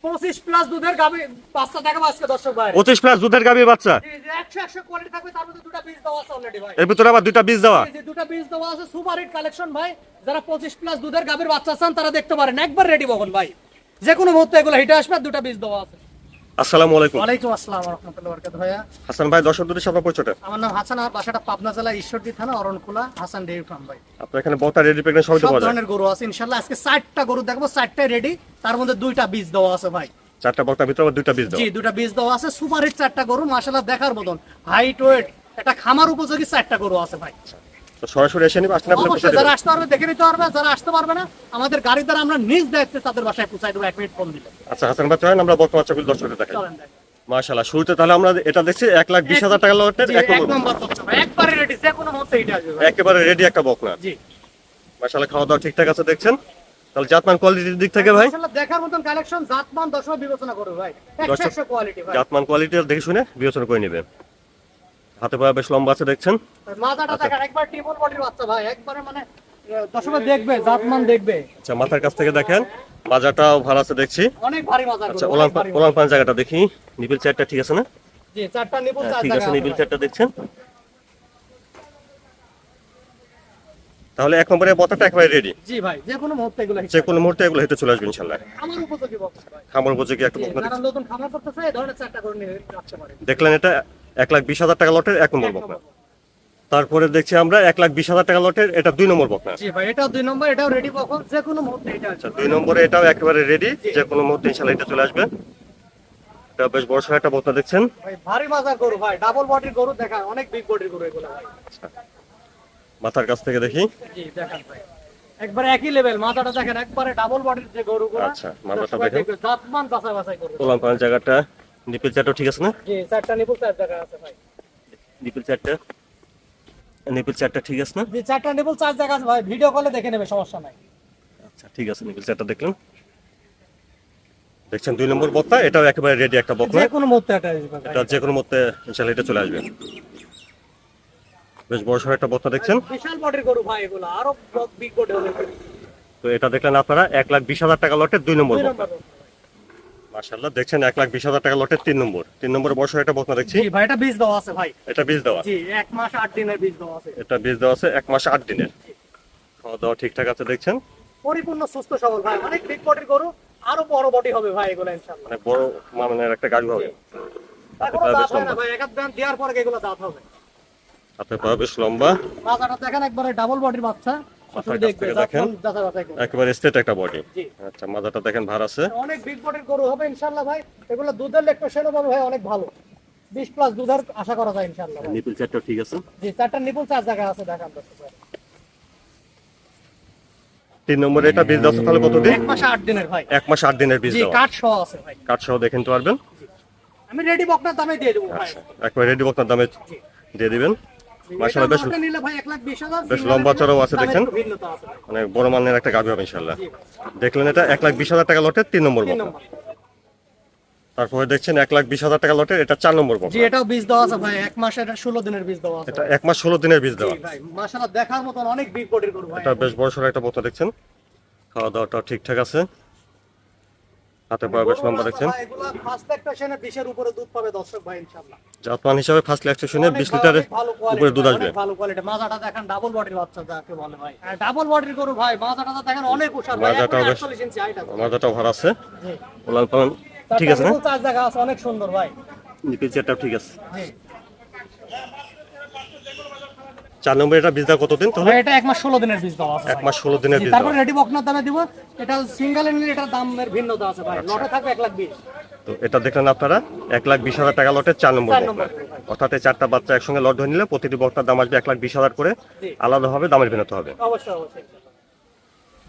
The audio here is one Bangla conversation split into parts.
25 প্লাস দুধের গাভী বাচ্চা দেখাবো আজকে দর্শক ভাই। 25 প্লাস দুধের গাভী বাচ্চা। জি জি 100 কোয়ালিটি থাকবে, তার মধ্যে দুটো বীজ দেওয়া আছে অলরেডি ভাই। এর ভিতরে আবার দুইটা বীজ দেওয়া। জি জি দুটো বীজ দেওয়া আছে, সুপার হিট কালেকশন ভাই। যারা 25 প্লাস দুধের গাভীর বাচ্চা চান তারা দেখতে পারেন, একবার রেডি বকন ভাই। যে কোনো মুহূর্তে এগুলো হিটে আসবে, দুটো বীজ দেওয়া আছে। আসসালামু আলাইকুম। ওয়ালাইকুম আসসালাম ওয়া রাহমাতুল্লাহি ওয়া বারাকাতুহু ভাইয়া। হাসান ভাই, দর্শকদের সামনে পরিচয়টা। আমার নাম হাসান, আর বাসাটা পাবনা জেলা ঈশ্বরদী থানা অরণকুলা, হাসান ডেইরি ফার্ম ভাই। আপনার এখানে বতা রেডি প্রেগনেন্ট সবই সব পাওয়া যায়। ধরনের গরু আছে ইনশাআল্লাহ। আজকে 60টা গরু দেখাবো, 60টাই রেডি, তার মধ্যে দুইটা বীজ দেওয়া আছে ভাই। চারটা বক্তার ভিতরে আবার দুইটা বীজ জি দেওয়া। দুটা বীজ দেওয়া আছে, সুপার হিট 4টা গরু মাশাআল্লাহ দেখার মতন, হাইট ওয়েট, একটা খামার উপযোগী 4টা গরু আছে ভাই। তো সরাসরি এসে নিবে, আসলে আপনি অবশ্যই যারা আসতে পারবে দেখে নিতে পারবে, যারা আসতে পারবে না আমাদের গাড়ি দ্বারা আমরা নিজ দায়িত্বে তাদের বাসায় পৌঁছাই দেবো 1 মিনিট ফোন দিলে। আচ্ছা হাসান ভাই, চলেন আমরা বক্তা বাচ্চাগুলো দর্শকদের দেখাই। চলেন দেখ। মাশাআল্লাহ, শুরুতে তাহলে আমরা এটা দেখছি 1,20,000 টাকা লটের জি, এক এক নম্বর। নম্বর বক্তা ভাই, একবারে রেডি, যে কোনো মুহূর্তে এটা আসবে ভাই। একেবারে রেডি একটা বকনা। জি মাশাআল্লাহ, খাওয়া দাওয়া ঠিকঠাক আছে দেখছেন। তাহলে জাতমান কোয়ালিটির দিক থেকে ভাই, মাশাআল্লাহ দেখার মতন কালেকশন, জাতমান দর্শক বিবেচনা করবে ভাই। 100 কোয়ালিটি ভাই। জাতমান কোয়ালিটি দেখে শুনে বিবেচনা করে নেবেন। হাতে পায়ে বেশ লম্বা আছে দেখছেন। মাথাটা দেখেন, একবার টিবল বডির বাচ্চা ভাই, একবারে মানে দর্শকরা দেখবে, জাতমান দেখবে। আচ্ছা, মাথার কাছ থেকে দেখেন, মাজাটাও ভালো আছে দেখছি। অনেক ভারী মাজা আচ্ছা, গরু, ওলান অনেক ভারী মাজা। ওলান পান জায়গাটা দেখি, নিবিল চারটা ঠিক আছে না? জি 4টা নিপুল, হ্যাঁ, 4 ঠিক আছে, জায়গা নিবিল আছে ভাই। চারটা দেখছেন। তাহলে এক নম্বরে বতাটা একেবারে রেডি। জি ভাই, যে কোনো মুহূর্তে এগুলো হিট যে কোনো মুহূর্তে এগুলো হেঁটে চলে আসবে ইনশাল্লাহ। আমার উপযোগী বক্স ভাই। খামার উপযোগী একটা বকনা যারা দেখছেন। নতুন খামার করতেছে এই ধরনের 4টা করে নিয়ে রাখতে পারে। দেখলেন, এটা 1,20,000 টাকা লটের এক নম্বর বকনা। তারপরে দেখছি আমরা 1,20,000 টাকা লটের এটা 2 নম্বর বকনা। জি ভাই, এটাও 2 নম্বর, এটাও রেডি বক্স, যে কোনো মুহূর্তে এটা আচ্ছা, আসবে। 2 নম্বরে এটাও একেবারে রেডি, যে কোনো মুহূর্তে ইনশাল্লাহ এটা চলে আসবে। এটা বেশ বড় সড় একটা বকনা দেখছেন। ভাই ভারী মাজার গরু ভাই, ডাবল বডির গরু, দেখা অনেক বিগ বডির গরু এগুলো ভাই। মাথার কাছ থেকে দেখি। জি দেখান ভাই, একবারে একই লেভেল, মাথাটা দেখেন, একবারে ডাবল বডির যে গরুগুলো। আচ্ছা, মাথাটা দেখেন। জাতমান বাছাই বাছাই করবে। ওলান পান জায়গাটা, নিপিল চারটা ঠিক আছে না? জি 4টা নিপুল, 4 জায়গা আছে ভাই। নিপিল চারটা ঠিক আছে না? জি 4টা নিপুল, 4 জায়গা আছে ভাই, ভিডিও কলে দেখে নেবে, সমস্যা নাই। আচ্ছা ঠিক আছে, নিপিল চারটা দেখলেন। দেখছেন 2 নম্বর বকনা, এটাও একেবারে রেডি একটা বকনা। যে কোনো মুহূর্তে এটা আসবে ভাই। এটা যে কোনো মুহূর্তে ইনশাআল্লাহ এটা চলে আসবে। বেশ বড় সড় একটা বকনা দেখছেন। বিশাল বডির গরু ভাই এগুলো, আরো বিগ বডি হবে। তো এটা দেখলেন আপনারা 1,20,000 টাকা লটের 2 নম্বর 2 বকনা। নম্বর। মাশাআল্লাহ, দেখছেন 1,20,000 টাকা লটের 3 নম্বর। 3 নম্বরে বড় সড় একটা বকনা দেখছি। জি ভাই, এটা বীজ দেওয়া আছে ভাই। এটা বীজ দেওয়া। জি 1 মাস 8 দিনের বীজ দেওয়া আছে। এটা বীজ দেওয়া আছে 1 মাস 8 দিনের। খাওয়া দাওয়া ঠিকঠাক আছে দেখছেন। পরিপূর্ণ সুস্থ সবল ভাই, অনেক বিগ বডির গরু, আরো বড় বডি হবে ভাই এগুলো ইনশাআল্লাহ। মানে বড় মানের একটা গাড়ি হবে। এখনো দাঁত হয় না ভাই, এক দান দেওয়ার পরে এগুলো দাঁত হবে। হাতে পা বেশ লম্বা। মাথাটা দেখেন, একবারে ডাবল বডির বাচ্চা। মাথার শুধু কাছ দেখবে থেকে জাতমান দেখেন। যাচাই বাছাই করবে। একেবারে স্ট্রেট একটা বডি। জি আচ্ছা, মাথাটা দেখেন ভার আছে। অনেক বিগ বডির গরু হবে ইনশাআল্লাহ ভাই। এগুলো দুধের লেকটেশনও পাবে ভাই অনেক ভালো, 20 প্লাস দুধের আশা করা যায় ইনশাআল্লাহ ভাই। নিপিল চারটা ঠিক আছে। জি 4টা নিপুল, 4 জায়গা আছে, দেখান দর্শক ভাই। 3 নম্বরে এটা বীজ দেওয়া আছে তাহলে কতদিন? 1 মাস 8 দিনের ভাই। 1 মাস 8 দিনের বীজ জি দেওয়া। কাঠ সহ আছে ভাই। কাঠ সহ দেখেন তো পারবেন। আমি রেডি বকনার দামে দিয়ে দেবো ভাই। আচ্ছা, একবার রেডি বকনার দামে দিয়ে দিবেন। মাশাআল্লাহ, বেশ এটা নিলে ভাই 1,20,000, বেশ লম্বা চড়াও আছে দামের দেখছেন। একটু ভিন্নতা আছে ভাই। মানে বড় মানের একটা গাভী হবে ইনশাআল্লাহ। জি দেখলেন, এটা 1,20,000 টাকা লটের 3 নম্বর 3 বকনা। নম্বর। তারপরে দেখছেন 1,20,000 টাকা লটের এটা 4 নম্বর জি বকনা। এটাও বীজ দেওয়া আছে ভাই, 1 মাস, এটা 16 দিনের বীজ দেওয়া আছে। এটা 1 মাস 16 দিনের বীজ জি দেওয়া। ভাই মাশাআল্লাহ দেখার মতন অনেক বিগ বডির গরু ভাই। এটা বেশ বড় সড় একটা বকনা দেখছেন। খাওয়া দাওয়াটা ঠিকঠাক আছে। হাতে পা বেশ লম্বা দেখছেন। ভাই এগুলা ফার্স্ট ল্যাকটেশনে 20 এর উপরে দুধ পাবে দর্শক ভাই ইনশাআল্লাহ। জাতমান হিসাবে ফার্স্ট ল্যাকটেশনে 20 লিটারের উপরে দুধ আসবে। ভালো কোয়ালিটি। মাজাটা দেখেন, ডাবল বডির বাচ্চা যাকে বলে ভাই। ডাবল বডির গরু ভাই, মাজাটা দেখেন অনেক উষার ভাই, মাজাটাও বেশ 48 ইঞ্চি হাইট আছে। মাজাটাও ভালো আছে। জি ওলান পান ঠিক আছে না? 4 জায়গা আছে, অনেক সুন্দর ভাই। নিপিল চারটাও ঠিক আছে। জি 4 নম্বর এটা বীজ দেওয়া কতদিন তাহলে? ভাই এটা 1 মাস 16 দিনের বীজ দেওয়া আছে 1 মাস 16 দিনের বীজ তারপর দেওয়া। রেডি বকনার দামে দিব। এটা সিঙ্গেল নিলে এটার দামের ভিন্নতা আছে ভাই। লটে থাকবে 1,20,000। তো এটা দেখলেন আপনারা 1,20,000 টাকা লটের 4 নম্বর 4 বকনা। নম্বর। অর্থাৎ এই 4টা বাচ্চা একসঙ্গে লট ধরে নিলে প্রতিটি বকনার দাম আসবে 1,20,000 করে। জি আলাদাভাবে দামের ভিন্নতা হবে। অবশ্যই অবশ্যই।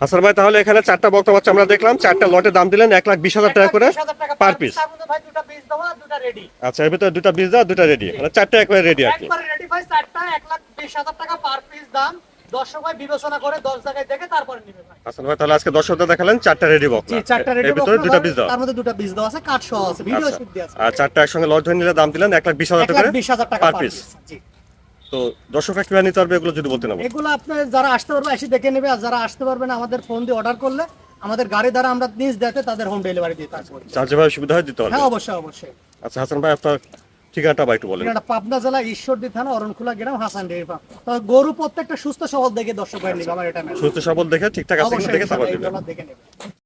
হাসান ভাই, তাহলে এখানে 4টা বকনা বাচ্চা আমরা দেখলাম, 4টা লটে দাম দিলেন 1,20,000 টাকা করে 1,20,000 টাকা পার পিস। তার মধ্যে ভাই দুটো বীজ দেওয়া, দুটো রেডি। আচ্ছা, এর ভিতরে দুটো বীজ দেওয়া, দুটো রেডি, মানে 4টা একবারে রেডি আর কি। একবার রেডি ভাই, 4টা 1,20,000 টাকা পার পিস দাম। দর্শক ভাই বিবেচনা করে 10 জায়গায় দেখে তারপরে নিবে ভাই। হাসান ভাই, তাহলে আজকে দর্শকদের দেখালেন 4টা রেডি বকনা। জি 4টা রেডি এর ভিতরে দুটো বীজ দেওয়া। তার মধ্যে দুটো বীজ দেওয়া আছে, কাঠ সহ আছে, ভিডিও আচ্ছা, শুট দিয়ে আছে। আর 4টা একসঙ্গে লট ধরে নিলে দাম দিলেন 1,20,000 টাকা করে 1,20,000 টাকা পার পার পিস। পিস। জি তো দর্শকরা কিভাবে নিতে পারবে এগুলো যদি বলতে না? এগুলো আপনার যারা আসতে পারবে এসে দেখে নেবে, আর যারা আসতে পারবে না আমাদের ফোন দিয়ে অর্ডার করলে আমাদের গাড়ি দ্বারা আমরা নিজ দেখে তাদের হোম ডেলিভারি দিয়ে থাকবো। যার যেভাবে সুবিধা হয় দিতে হবে। হ্যাঁ অবশ্যই অবশ্যই। আচ্ছা হাসান ভাই, আপনার ঠিকানাটা বা একটু বলেন। এটা পাবনা জেলা ঈশ্বরদী থানা অরণখোলা গ্রাম হাসান ডেইরি ফার্ম। তো গরু প্রত্যেকটা সুস্থ সবল দেখে দর্শক ভাই নিবে আমার এটা না। সুস্থ সবল দেখে ঠিকঠাক আছে কিনা অবশ্যই দেখে তারপর ইনশাআল্লাহ দিবেন। এগুলো দেখে নেবে।